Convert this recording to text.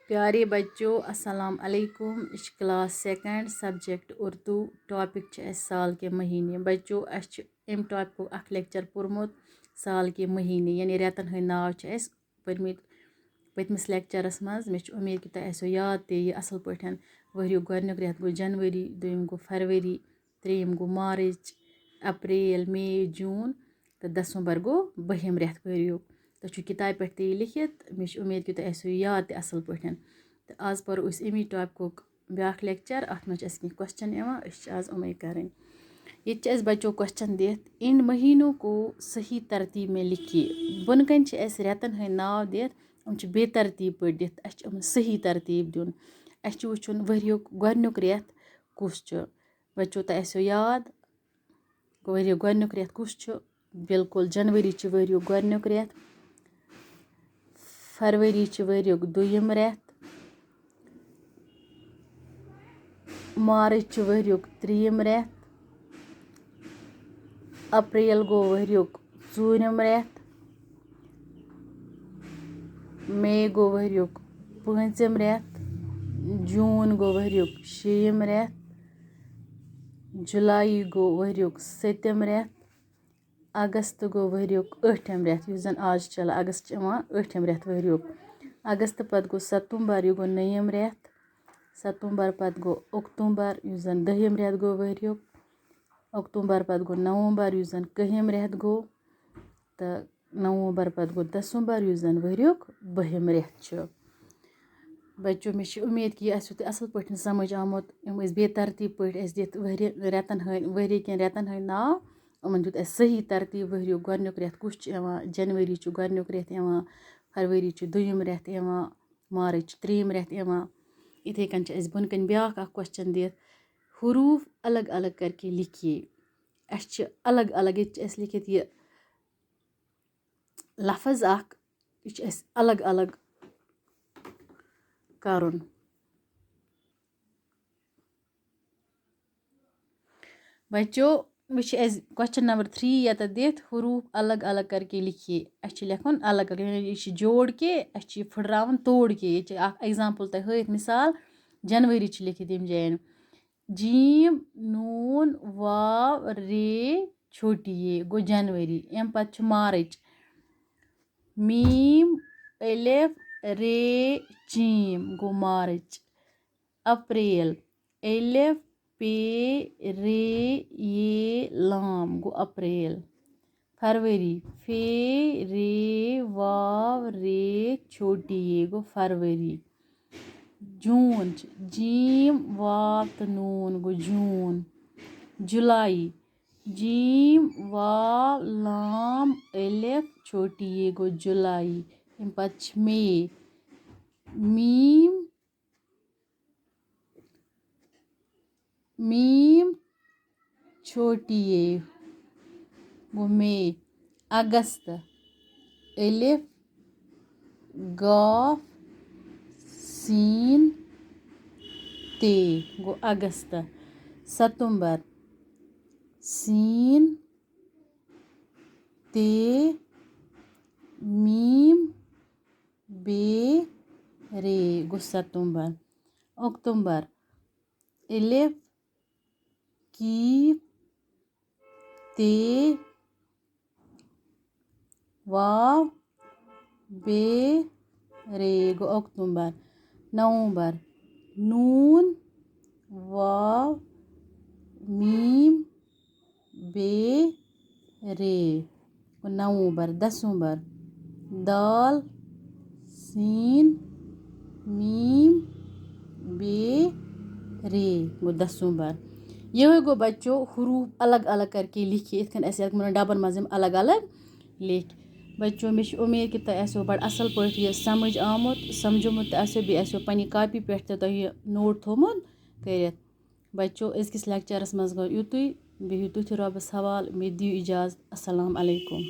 प्यारे बच्चों अस्सलाम अलैकुम। इस class second subject Urdu topic साल के महीने। बच्चों अम टॉपिक अख लेक्चर पोर्मुत साल के महीने यानी रेतन हंद नाव पतमिस लेक्चरस मज। मे उम्मीद कि तुम आसो याद ते असल पठन। वहरियो गोडनिक रेत गो जनवरी, दोयम गो फरवरी, त्रेयम गो मार्च, अप्रैल, मई, जून तो दिसंबर गो बहिम रेत वहरियो। तो किताब पे ते लिखित। मे उम्मीद कि तुम आसो याद ते असल पठन। तो आज परो अमी टॉपिक ब्याक लेक्चर। अत मे क्वेश्चन आज उमे कर। ये बच्चों क्वेश्चन दित, इन महीनों को सही तरतीब में लिखिए। बुन कन रेतन हंद नाव दित, बेतरतीब पे दित। सही तरतीब दिन। वुचुन वहरियो गोडनिक रेत कुस बच्चों तुम आसो याद। वहरियो गोडनिक रेत कुस? बिल्कुल जनवरी वहरियो गोडनिक रेत, फरवरी वहरियो दोयम रेत, मार्च वहरियो त्रीयम रेत, अप्रैल गो वहरियो चूरम रेत, मई गो वहरियो पांचम रेत, जून गो वहरियो शेयम रेत, जुलाई गो वहरियो सतम रेत, अगस्त गो वहरियो ٲٹھم रेत युस जन आज चल अगस्त ٲٹھم रेत वहरियो। अगस्त पत गो सितंबर यह गो 9 रेत, सितंबर पत गो अक्टूबर युस जन 10 रेत गो वहरियो, अक्टूबर पत गो नवंबर युस जन 1 रेत गो, तो नवंबर पत गो दिसंबर युस जन वहरियो 12 रेत। बच्चों मे उम्मीद कि यह तुम असल पे समझ आमुत। बेतरतीब पे दित वहरी कन रेतन हंद नाव। उमन दित सही तरतीब। वहरियो गोडनिक रेत कुस जनवरी गोडनिक रेत, फरवरी दोयम रेत, मार्च त्रीयम रेत। इथे कन बुन कन ब्याक क्वेश्चन दित, हरूफ अलग अलग करके लिखिए। अलग अलग ये लिखित ये लफ्ज यह अलग अलग करुन। बच्चों क्वेश्चन नंबर 3 यत दित, हरूफ अलग अलग करके लिखिए। लिखुन अलग अलग यह जोड़ के फुटरावन तोड़ के। ये एग्जाम्पल तुम हथ मिसाल जनवरी लिखित यम जान जीम नून वाव रे छोटी ये गो जनवरी। अम पत मार्च, मीम अलिफ रे चीम गो मार्च, अप्रैल, अलिफ पे रे ये लाम गो अप्रैल, फरवरी, फे रे वाव रे छोटी ये गो फरवरी, जून जीम वाव तो नून गो जून, जुलाई, जीम वाव लाम अलिफ छोटी ये गो जुलाई। अम पत मई, मीम मीम छोटी ये गो मई, अगस्त, अलिफ गाफ सीन ते गो अगस्त, सितंबर, सीन ते मीम बे रे गो सितंबर, अक्टूबर, अलिफ कीफ ते वाव बे रे गो अक्टूबर, नवंबर, नून वाव मीम बे रे गो नवंबर, दिसंबर, दाल सीन मीम बे रे गो दिसंबर। यह गो बच्चों हरूफ अलग अलग करके लिखिए। इतन डबन मज अलग अलग लिख। बच्चों मे उम्मीद कि तुम आसो बड़ असल पे यह समझ आमुत समझोमुत आसो पन्नी कापी पे तुम नोट थोमुत करित। बच्चों अजकिस लेक्चरस मज गो युतुई। बिहिउ तुथि रब्बस हवाल। मे दियो इजाज़त। अस्सलाम अलैकुम।